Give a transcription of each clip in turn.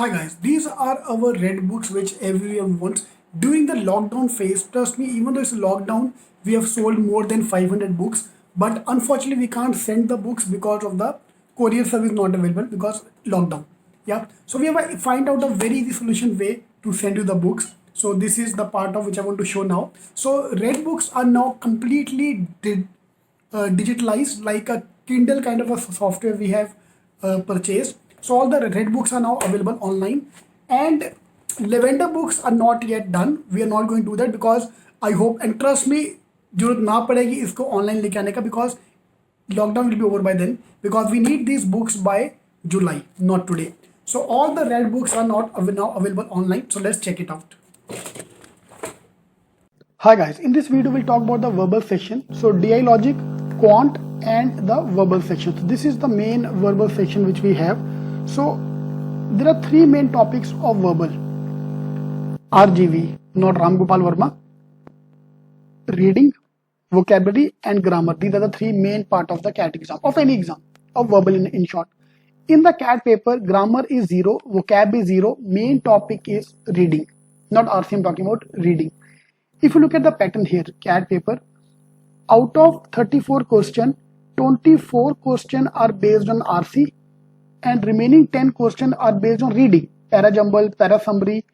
Hi guys, these are our red books which everyone wants. During the lockdown phase, trust me, even though it's a lockdown, we have sold more than 500 books. But unfortunately, we can't send the books because of the courier service not available because lockdown. Yeah, so we have find out a very easy solution way to send you the books. So this is the part of which I want to show now. So red books are now completely digitalized like a Kindle kind of a software we have purchased. So all the red books are now available online, and lavender books are not yet done. We are not going to do that because I hope and trust me जरूरत ना पड़ेगी इसको online लेके आने का because lockdown will be over by then because we need these books by July, not today. So all the red books are not now available online. So let's check it out. Hi guys, in this video we'll talk about the verbal section. So DI logic, quant and the verbal section. So this is the main verbal section which we have. So there are three main topics of verbal. RGV, not Ram Gopal Verma, reading, vocabulary and grammar. These are the three main part of the CAT exam, of any exam, of verbal in short. In the CAT paper, grammar is 0, vocab is 0, main topic is reading. Not RC, I'm talking about reading. If you look at the pattern here, CAT paper, out of 34 questions, 24 questions are based on RC and remaining 10 questions are based on reading, para jumble, para summary,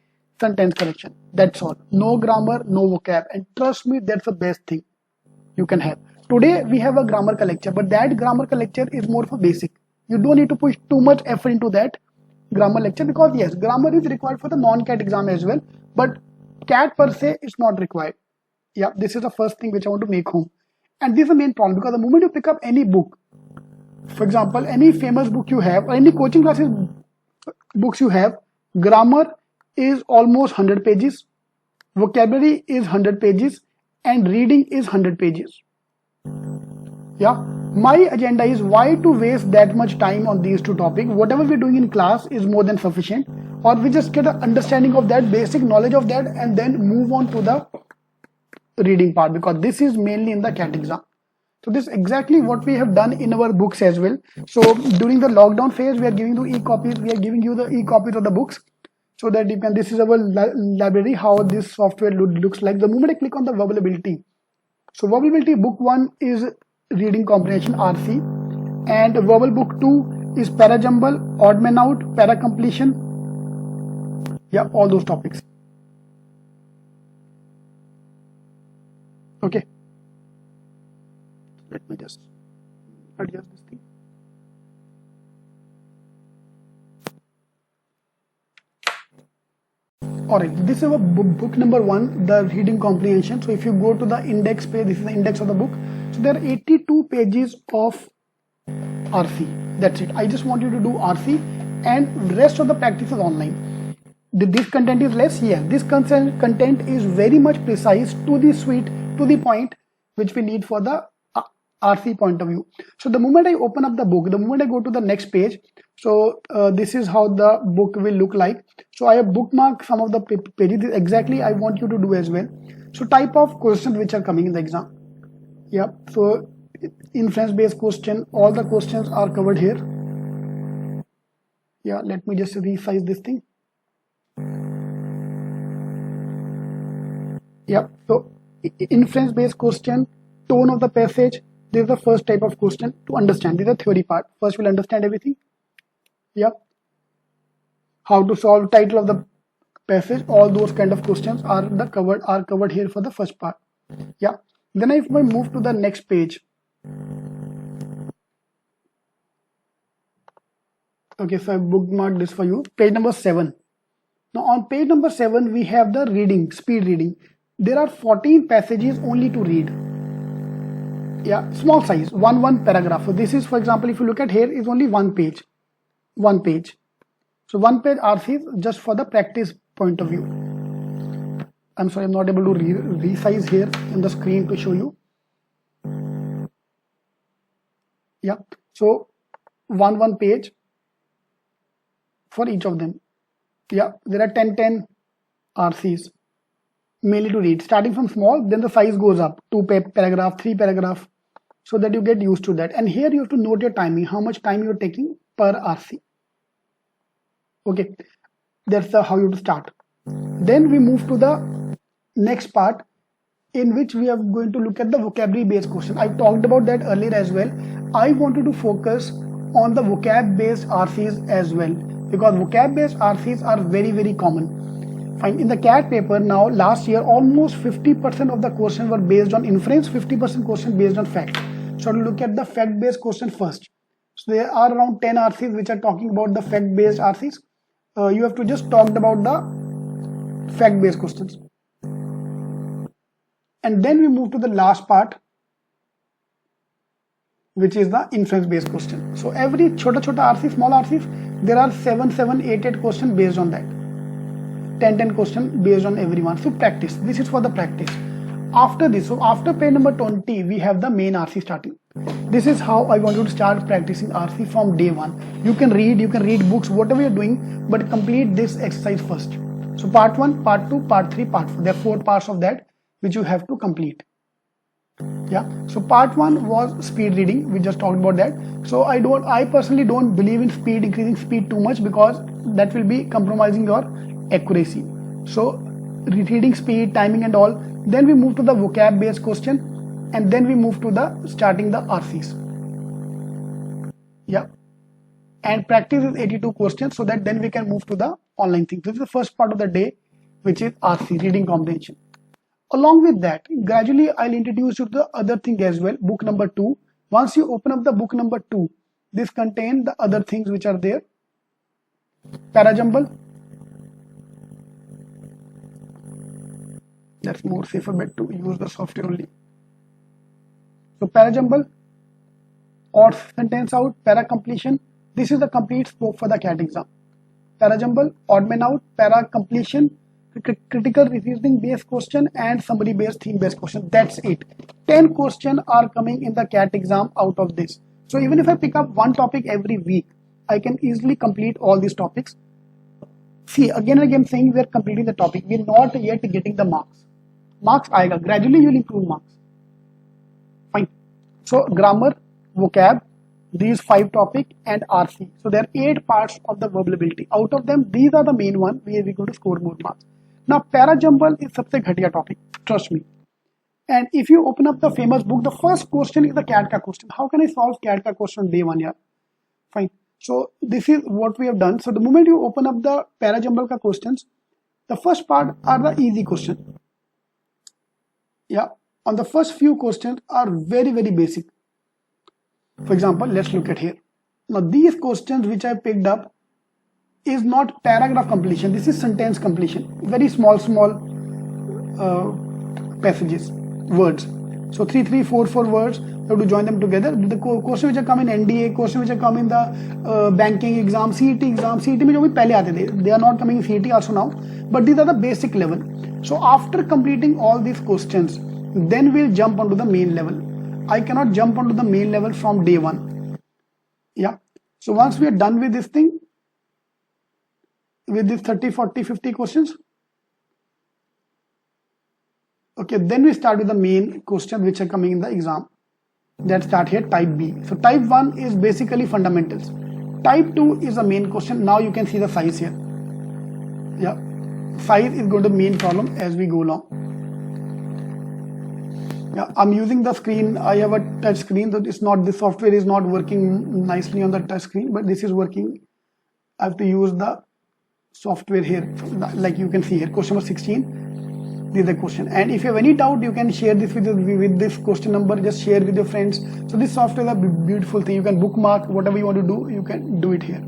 sentence correction. That's all. No grammar, no vocab. And trust me, that's the best thing you can have. Today we have a grammar ka lecture, but that grammar ka lecture is more for basic. You don't need to push too much effort into that grammar lecture because yes, grammar is required for the non-CAT exam as well, but CAT per se is not required. Yeah, this is the first thing which I want to make home. And this is the main problem because the moment you pick up any book, for example, any famous book you have or any coaching classes books you have, grammar is almost 100 pages, vocabulary is 100 pages and reading is 100 pages. Yeah, my agenda is why to waste that much time on these two topics. Whatever we're doing in class is more than sufficient, or we just get an understanding of that, basic knowledge of that, and then move on to the reading part because this is mainly in the CAT exam. So this is exactly what we have done in our books as well. So during the lockdown phase, we are giving you e-copies. We are giving you the e-copies of the books so that you can. This is our library. How this software looks like. The moment I click on the verbal ability, so verbal ability book 1 is reading comprehension RC, and verbal book 2 is para jumble, odd man out, para completion. Yeah, all those topics. Okay. Let me just adjust this thing. Alright, this is our book number 1, the reading comprehension. So if you go to the index page, this is the index of the book. So there are 82 pages of RC. That's it. I just want you to do RC and rest of the practice is online. This content is less? Yeah. This content is very much precise, to the sweet, to the point, which we need for the RC point of view. So the moment I open up the book, the moment I go to the next page, so this is how the book will look like. So I have bookmarked some of the pages. Exactly I want you to do as well. So type of questions which are coming in the exam. Yeah, so inference based question, all the questions are covered here. Yeah, let me just resize this thing. Yeah, so inference based question, tone of the passage. This is the first type of question to understand. This is the theory part. First we'll understand everything. Yeah, how to solve title of the passage, all those kind of questions are covered here for the first part. Yeah, then if I move to the next page, okay, so I bookmarked this for you, page number 7. Now on page number 7 we have the reading, speed reading. There are 14 passages only to read. Yeah, small size, one paragraph. So this is, for example, if you look at here, is only one page. So one page RC is just for the practice point of view. I'm sorry, I'm not able to resize here in the screen to show you. Yeah, so one page for each of them. Yeah, there are 10 RCs mainly to read, starting from small, then the size goes up, 2 paragraph, 3 paragraph, so that you get used to that. And here you have to note your timing, how much time you're taking per RC. Okay, That's how you start. Then we move to the next part, in which we are going to look at the vocabulary based question. I talked about that earlier as well. I wanted to focus on the vocab based RCs as well, because vocab based RCs are very common. Fine. In the CAT paper now, last year almost 50% of the questions were based on inference, 50% question based on fact. So to look at the fact based question first. So there are around 10 RCs which are talking about the fact based RCs. You have to just talk about the fact based questions. And then we move to the last part, which is the inference based question. So every chota RC, small RCs, there are 7, 8 questions based on that. 10 question based on everyone. So practice. This is for the practice. After this, so after page number 20, we have the main RC starting. This is how I want you to start practicing RC from day one. You can read books, whatever you're doing, but complete this exercise first. So part 1, part 2, part 3, part 4. There are 4 parts of that which you have to complete. Yeah. So part 1 was speed reading. We just talked about that. So I personally don't believe in increasing speed too much, because that will be compromising your accuracy. So reading speed, timing and all. Then we move to the vocab based question, and then we move to the starting the RCs. Yeah. And practice is 82 questions, so that then we can move to the online thing. This is the first part of the day, which is RC, reading comprehension. Along with that, gradually I'll introduce you to the other thing as well, book number 2. Once you open up the book number 2, this contains the other things which are there. Parajumble. That's more safer bet to use the software only. So parajumble, odd sentence out, para completion. This is the complete scope for the CAT exam. Parajumble, odd man out, para completion, critical reasoning based question, and summary based theme based question. That's it. 10 questions are coming in the CAT exam out of this. So even if I pick up one topic every week, I can easily complete all these topics. See, again and again saying we are completing the topic. We are not yet getting the marks. Marks aayega. Gradually you will improve marks. Fine. So grammar, vocab, these 5 topics, and RC. So there are 8 parts of the verbal ability. Out of them, these are the main ones where we are going to score more marks. Now, parajumble is सबसे घटिया topic. Trust me. And if you open up the famous book, the first question is the CAT ka question. How can I solve CAT ka question on day 1? Yeah. Fine. So this is what we have done. So the moment you open up the parajumble ka questions, the first part are the easy questions. Yeah. On the first few questions are very basic. For example, let's look at here. Now these questions which I picked up is not paragraph completion. This is sentence completion. Very small passages, words. So 3, 4 words. You have to join them together. The question which are come in NDA, question which are come in the banking exam, CET exam. CET में जो भी पहले आते थे, they are not coming in CET also now. But these are the basic level. So after completing all these questions, then we'll jump onto the main level. I cannot jump onto the main level from day 1. Yeah. So once we are done with this thing, with these 30, 40, 50 questions, okay, then we start with the main questions which are coming in the exam. That start here, type B. So type 1 is basically fundamentals. Type 2 is the main question. Now you can see the size here. Yeah, size is going to be main problem as we go along. Yeah, I'm using the screen. I have a touch screen, so it's not, the software is not working nicely on the touch screen, but this is working. I have to use the software here, like you can see here, question number 16. This is the question, and if you have any doubt, you can share this with this question number. Just share with your friends. So this software is a beautiful thing. You can bookmark whatever you want to do. You can do it here.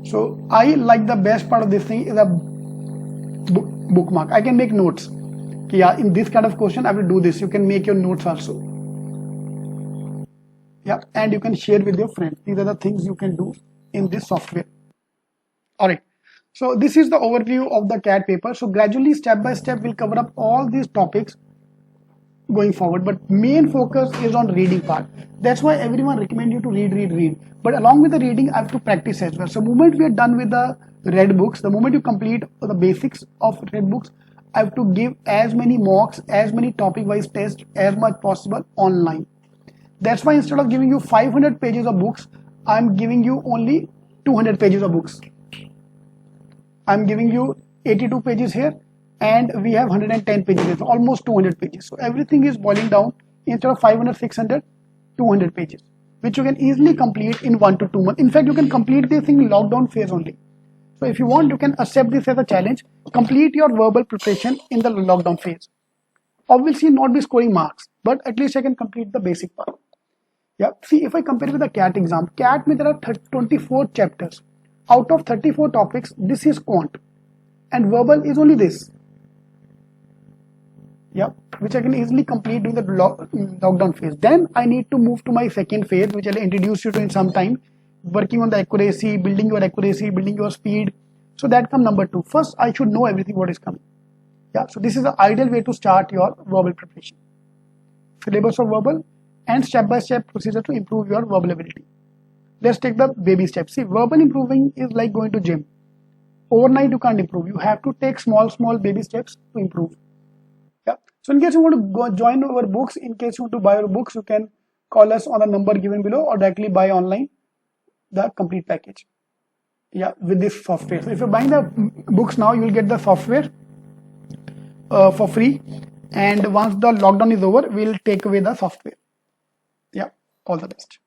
So I like the best part of this thing is a bookmark. I can make notes. Yeah, in this kind of question, I will do this. You can make your notes also. Yeah, and you can share with your friends. These are the things you can do in this software. All right. So this is the overview of the CAT paper. So gradually, step by step, we'll cover up all these topics going forward. But main focus is on reading part. That's why everyone recommend you to read. But along with the reading, I have to practice as well. So the moment we are done with the read books, the moment you complete the basics of read books, I have to give as many mocks, as many topic-wise tests as much possible online. That's why instead of giving you 500 pages of books, I'm giving you only 200 pages of books. I'm giving you 82 pages here, and we have 110 pages here, so almost 200 pages. So everything is boiling down, instead of 500, 600, 200 pages, which you can easily complete in 1 to 2 months. In fact, you can complete this in lockdown phase only. So if you want, you can accept this as a challenge. Complete your verbal preparation in the lockdown phase. Obviously not be scoring marks, but at least I can complete the basic part. Yeah. See, if I compare with the CAT exam, CAT में there are 24 chapters. Out of 34 topics, this is quant, and verbal is only this. Yeah, which I can easily complete during the lockdown phase. Then I need to move to my second phase, which I'll introduce you to in some time. Working on the accuracy, building your speed. So that comes number 2. First, I should know everything what is coming. Yeah, so this is the ideal way to start your verbal preparation. Syllabus of verbal and step-by-step procedure to improve your verbal ability. Let's take the baby steps. See, verbal improving is like going to gym. Overnight you can't improve. You have to take small baby steps to improve. Yeah. So in case you want to go join our books, in case you want to buy our books, you can call us on the number given below or directly buy online the complete package. Yeah, with this software. So if you're buying the books now, you will get the software for free, and once the lockdown is over, we'll take away the software. Yeah, all the best.